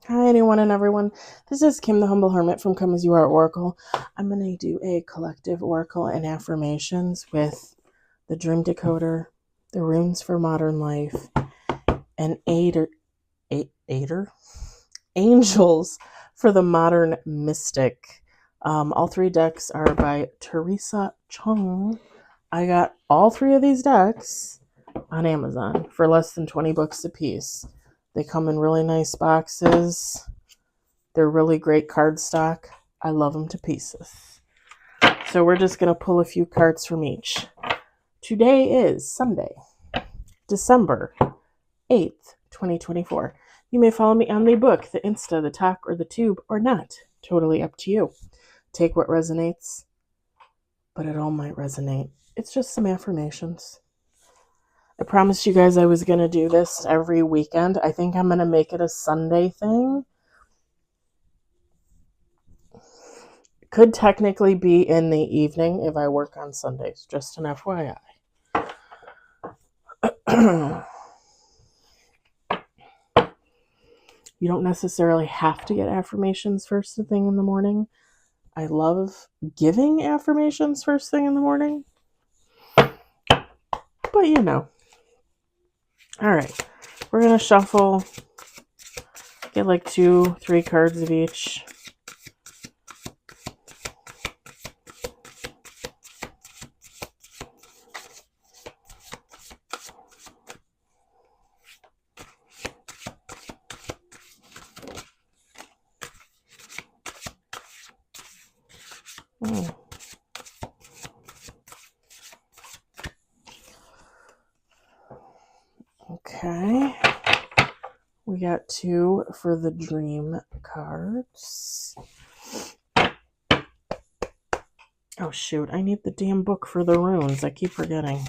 Hi, anyone and everyone. This is Kim, the Humble Hermit from Come As You Are Oracle. I'm going to do a collective oracle and affirmations with the Dream Decoder, the Runes for Modern Life, and Angels for the Modern Mystic. All three decks are by Teresa Chung. I got all three of these decks on Amazon for less than 20 bucks a piece. They come in really nice boxes. They're really great cardstock. I love them to pieces. So we're just going to pull a few cards from each. Today is Sunday, December 8th, 2024. You may follow me on the book, the Insta, the Talk, or the Tube, or not. Totally up to you. Take what resonates, but it all might resonate. It's just some affirmations. I promised you guys I was going to do this every weekend. I think I'm going to make it a Sunday thing. Could technically be in the evening if I work on Sundays. Just an FYI. You don't necessarily have to get affirmations first thing in the morning. I love giving affirmations first thing in the morning. But you know. All right. We're going to shuffle. Get like 2-3 cards of each. Okay. We got 2 for the dream cards. Oh shoot, I need the damn book for the runes. I keep forgetting.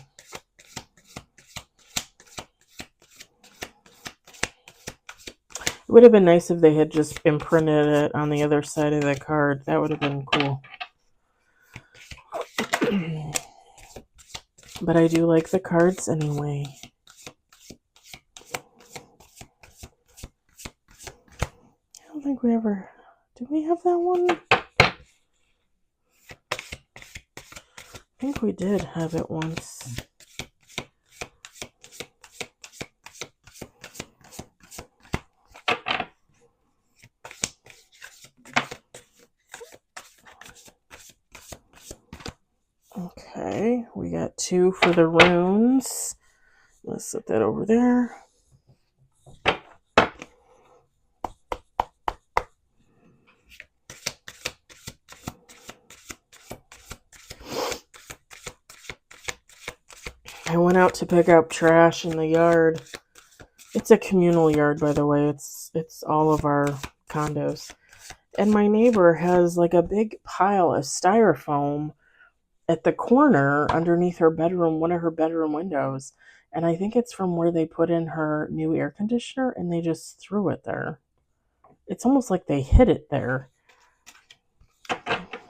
It would have been nice if they had just imprinted it on the other side of the card. That would have been cool. But I do like the cards anyway. I don't think we ever... Did we have that one? I think we did have it once. Okay, we got 2 for the runes. Let's set that over there. I went out to pick up trash in the yard. It's a communal yard, by the way. It's all of our condos. And my neighbor has like a big pile of styrofoam at the corner underneath her bedroom, one of her bedroom windows. And I think it's from where they put in her new air conditioner and they just threw it there. It's almost like they hid it there.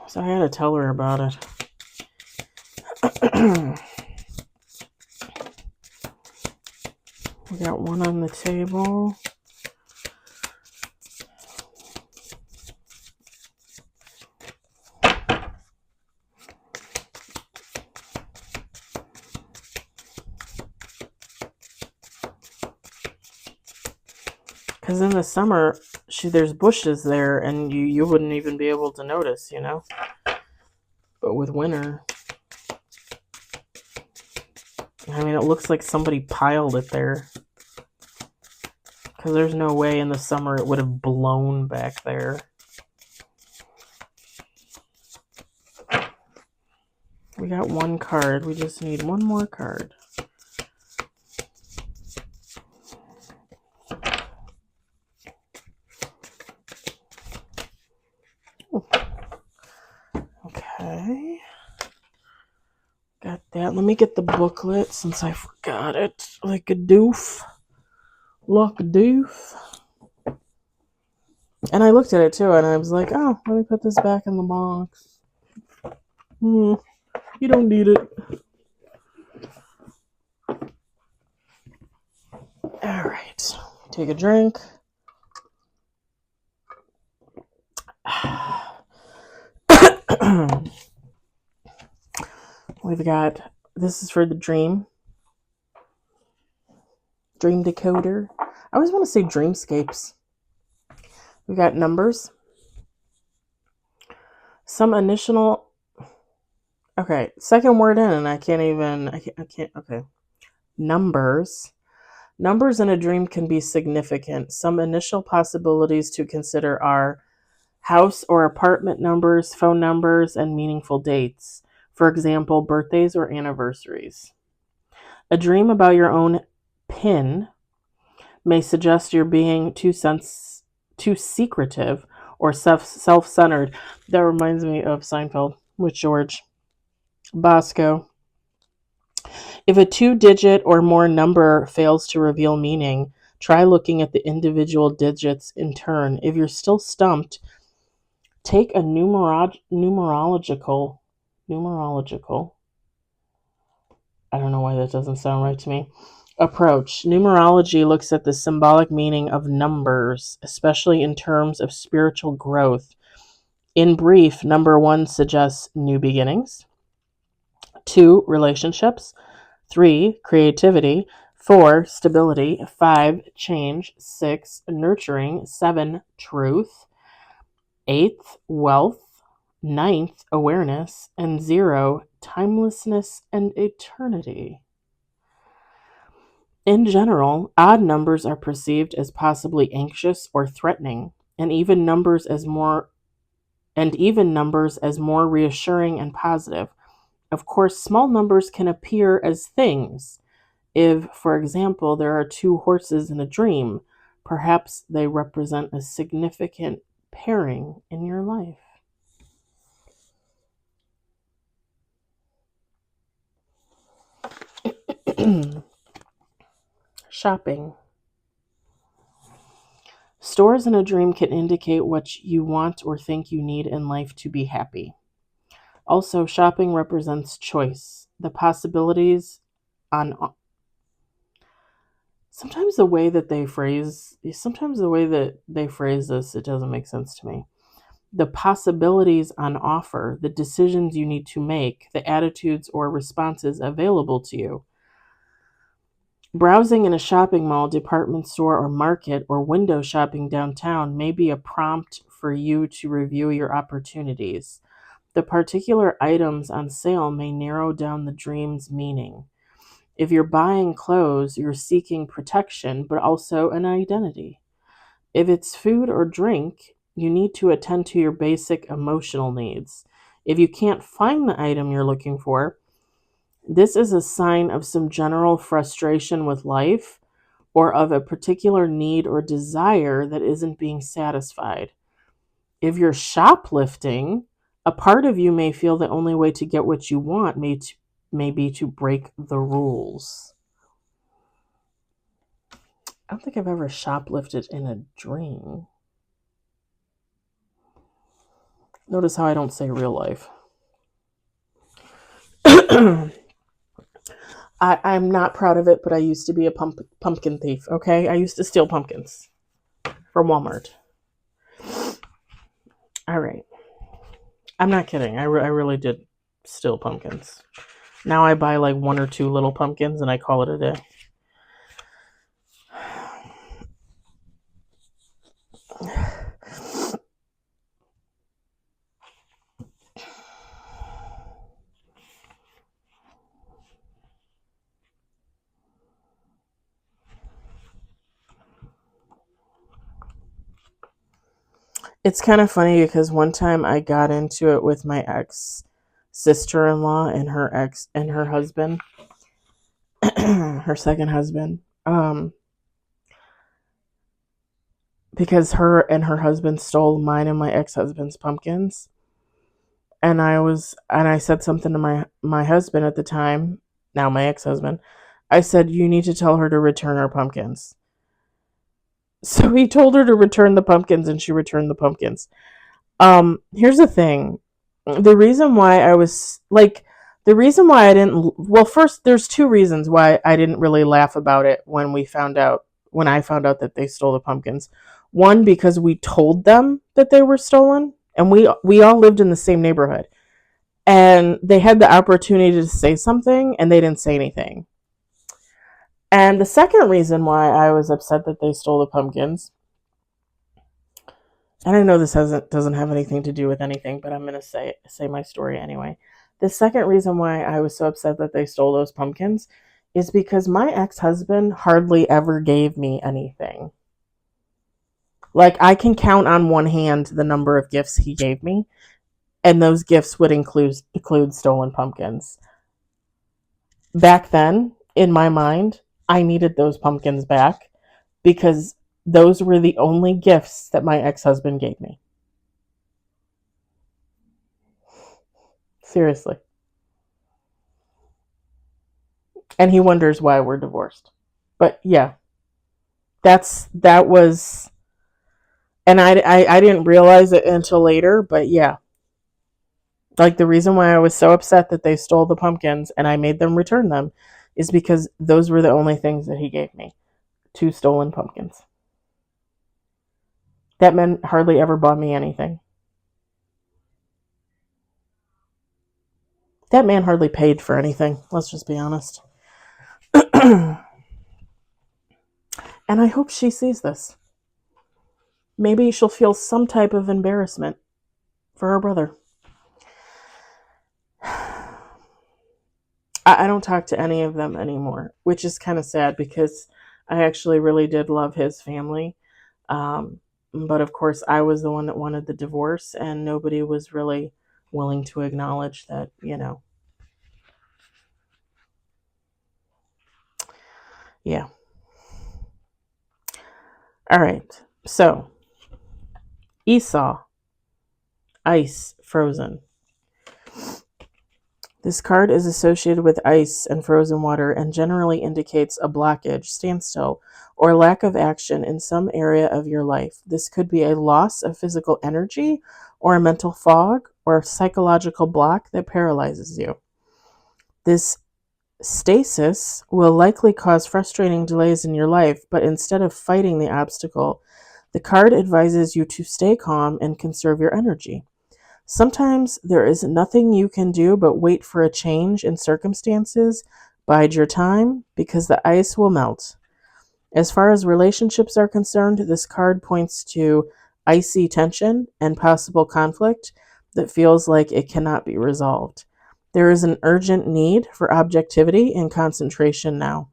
So I had to tell her about it. We got 1 on the table. Because in the summer, there's bushes there, and you wouldn't even be able to notice, you know? But with winter... I mean, it looks like somebody piled it there. Because there's no way in the summer it would have blown back there. We got 1 card. We just need 1 more card. Okay. Got that. Let me get the booklet since I forgot it. Like a doof. And I looked at it too and I was like, oh, let me put this back in the box. You don't need it. Alright. Take a drink. We've got, this is for the dream decoder. I always want to say dreamscapes. We got numbers. Some initial, okay, second word in and I can't, okay. Numbers. Numbers in a dream can be significant. Some initial possibilities to consider are house or apartment numbers, phone numbers, and meaningful dates. For example, birthdays or anniversaries. A dream about your own PIN may suggest you're being too secretive or self-centered. That reminds me of Seinfeld with George Bosco. If a 2-digit or more number fails to reveal meaning, try looking at the individual digits in turn. If you're still stumped, take a numerological, I don't know why that doesn't sound right to me, approach. Numerology looks at the symbolic meaning of numbers, especially in terms of spiritual growth. In brief, number 1 suggests new beginnings, 2, relationships, 3, creativity, 4, stability, 5, change, 6, nurturing, 7, truth, 8, wealth, 9th, awareness, and 0, timelessness and eternity. In general, odd numbers are perceived as possibly anxious or threatening, and even numbers as more reassuring and positive. Of course, small numbers can appear as things. If, for example, there are 2 horses in a dream, perhaps they represent a significant pairing in your life. Shopping. Stores in a dream can indicate what you want or think you need in life to be happy. Also, shopping represents choice. The possibilities on sometimes the way that they phrase this, it doesn't make sense to me. The possibilities on offer, the decisions you need to make, the attitudes or responses available to you. Browsing in a shopping mall, department store, or market, or window shopping downtown may be a prompt for you to review your opportunities. The particular items on sale may narrow down the dream's meaning. If you're buying clothes, you're seeking protection, but also an identity. If it's food or drink, you need to attend to your basic emotional needs. If you can't find the item you're looking for, this is a sign of some general frustration with life or of a particular need or desire that isn't being satisfied. If you're shoplifting, a part of you may feel the only way to get what you want may be to break the rules. I don't think I've ever shoplifted in a dream. Notice how I don't say real life. I'm not proud of it, but I used to be a pumpkin thief, okay? I used to steal pumpkins from Walmart. All right. I'm not kidding. I really did steal pumpkins. Now I buy like 1 or 2 little pumpkins and I call it a day. It's kind of funny because one time I got into it with my ex sister-in-law and her husband, her second husband, because her and her husband stole mine and my ex-husband's pumpkins. And I said something to my husband at the time, now my ex-husband. I said, you need to tell her to return our pumpkins. So he told her to return the pumpkins and she returned the pumpkins. Here's the thing. The reason why I didn't, well, first, there's 2 reasons why I didn't really laugh about it when I found out that they stole the pumpkins. One, because we told them that they were stolen And we all lived in the same neighborhood. And they had the opportunity to say something, and they didn't say anything. And the second reason why I was upset that they stole the pumpkins, and I know this doesn't have anything to do with anything, but I'm going to say my story anyway. The second reason why I was so upset that they stole those pumpkins is because my ex-husband hardly ever gave me anything. Like, I can count on one hand the number of gifts he gave me, and those gifts would include stolen pumpkins. Back then, in my mind, I needed those pumpkins back because those were the only gifts that my ex-husband gave me. Seriously. And he wonders why we're divorced. But yeah, that was, and I didn't realize it until later, but yeah. Like, the reason why I was so upset that they stole the pumpkins and I made them return them is because those were the only things that he gave me. 2 stolen pumpkins. That man hardly ever bought me anything. That man hardly paid for anything. Let's just be honest. And I hope she sees this. Maybe she'll feel some type of embarrassment for her brother. I don't talk to any of them anymore, which is kind of sad because I actually really did love his family. But of course, I was the one that wanted the divorce, and nobody was really willing to acknowledge that, Yeah. All right. So, Esau, ice, frozen. This card is associated with ice and frozen water and generally indicates a blockage, standstill, or lack of action in some area of your life. This could be a loss of physical energy or a mental fog or a psychological block that paralyzes you. This stasis will likely cause frustrating delays in your life, but instead of fighting the obstacle, the card advises you to stay calm and conserve your energy. Sometimes there is nothing you can do but wait for a change in circumstances. Bide your time because the ice will melt. As far as relationships are concerned, this card points to icy tension and possible conflict that feels like it cannot be resolved. There is an urgent need for objectivity and concentration now.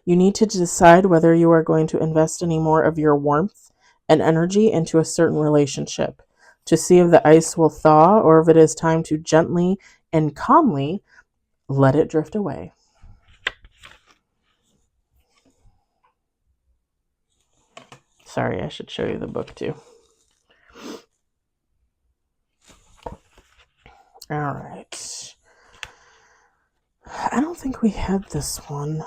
You need to decide whether you are going to invest any more of your warmth and energy into a certain relationship to see if the ice will thaw or if it is time to gently and calmly let it drift away. Sorry, I should show you the book too. All right. I don't think we had this one.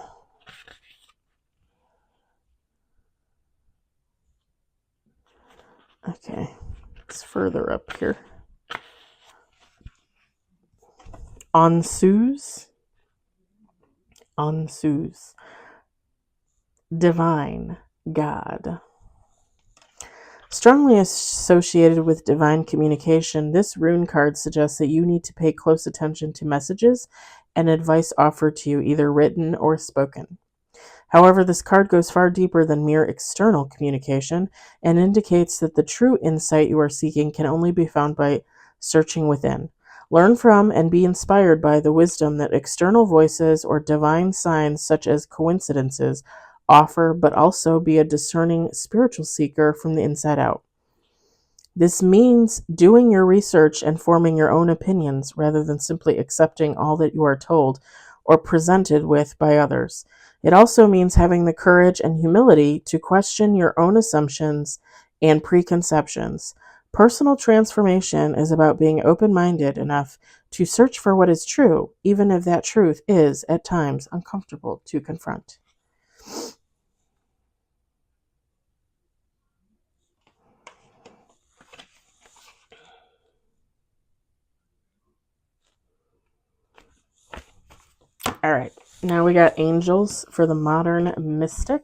Okay, it's further up here. Ansus. Divine, God. Strongly associated with divine communication, this rune card suggests that you need to pay close attention to messages and advice offered to you, either written or spoken. However, this card goes far deeper than mere external communication and indicates that the true insight you are seeking can only be found by searching within. Learn from and be inspired by the wisdom that external voices or divine signs such as coincidences offer, but also be a discerning spiritual seeker from the inside out. This means doing your research and forming your own opinions rather than simply accepting all that you are told or presented with by others. It also means having the courage and humility to question your own assumptions and preconceptions. Personal transformation is about being open-minded enough to search for what is true, even if that truth is, at times, uncomfortable to confront. All right, now we got angels for the modern mystic.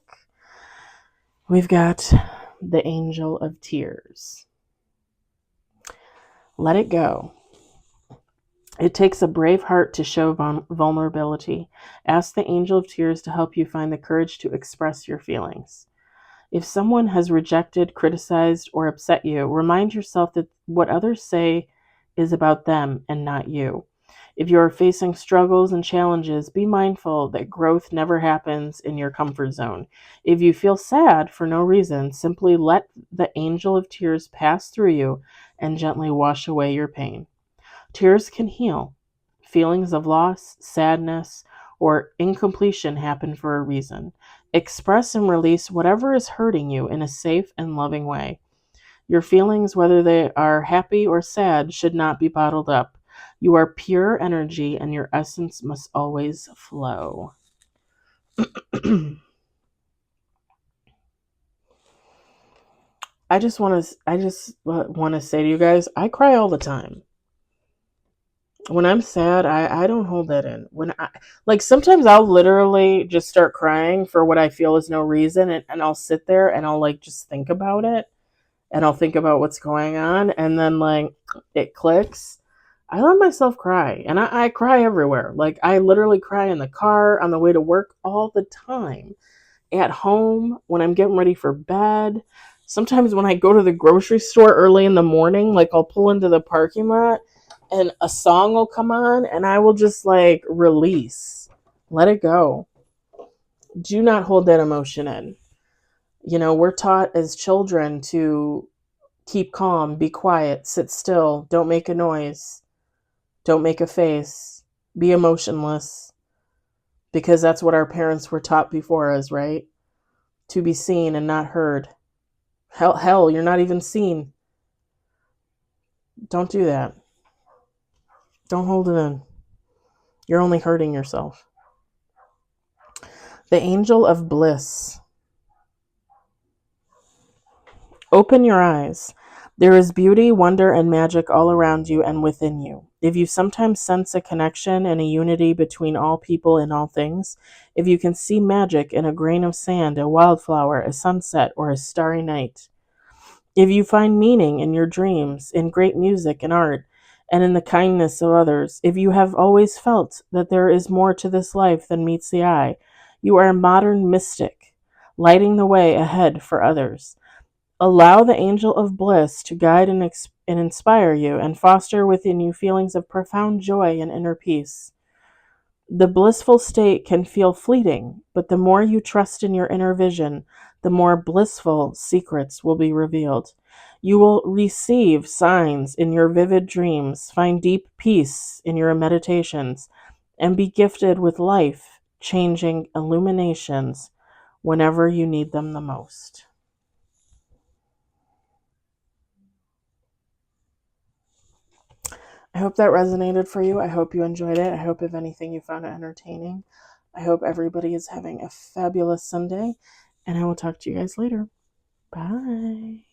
We've got the Angel of Tears. Let it go. It takes a brave heart to show vulnerability. Ask the angel of tears to help you find the courage to express your feelings. If someone has rejected, criticized, or upset you, remind yourself that what others say is about them and not you. If you are facing struggles and challenges, be mindful that growth never happens in your comfort zone. If you feel sad for no reason, simply let the angel of tears pass through you and gently wash away your pain. Tears can heal. Feelings of loss, sadness, or incompletion happen for a reason. Express and release whatever is hurting you in a safe and loving way. Your feelings, whether they are happy or sad, should not be bottled up. You are pure energy and your essence must always flow. I just want to say to you guys, I cry all the time. When I'm sad, I don't hold that in. Sometimes I'll literally just start crying for what I feel is no reason, and I'll sit there and I'll just think about it, and I'll think about what's going on, and then it clicks. I let myself cry, and I cry everywhere. I literally cry in the car, on the way to work, all the time. At home, when I'm getting ready for bed. Sometimes when I go to the grocery store early in the morning, I'll pull into the parking lot and a song will come on and I will just release. Let it go. Do not hold that emotion in. We're taught as children to keep calm, be quiet, sit still, don't make a noise, don't make a face, be emotionless, because that's what our parents were taught before us, right? To be seen and not heard. Hell, you're not even seen. Don't do that. Don't hold it in. You're only hurting yourself. The angel of bliss. Open your eyes. There is beauty, wonder, and magic all around you and within you. If you sometimes sense a connection and a unity between all people and all things, if you can see magic in a grain of sand, a wildflower, a sunset, or a starry night, if you find meaning in your dreams, in great music and art, and in the kindness of others, if you have always felt that there is more to this life than meets the eye, you are a modern mystic, lighting the way ahead for others. Allow the angel of bliss to guide and inspire you and foster within you feelings of profound joy and inner peace. The blissful state can feel fleeting, but the more you trust in your inner vision, the more blissful secrets will be revealed. You will receive signs in your vivid dreams, find deep peace in your meditations, and be gifted with life-changing illuminations whenever you need them the most. I hope that resonated for you. I hope you enjoyed it. I hope, if anything, you found it entertaining. I hope everybody is having a fabulous Sunday, and I will talk to you guys later. Bye.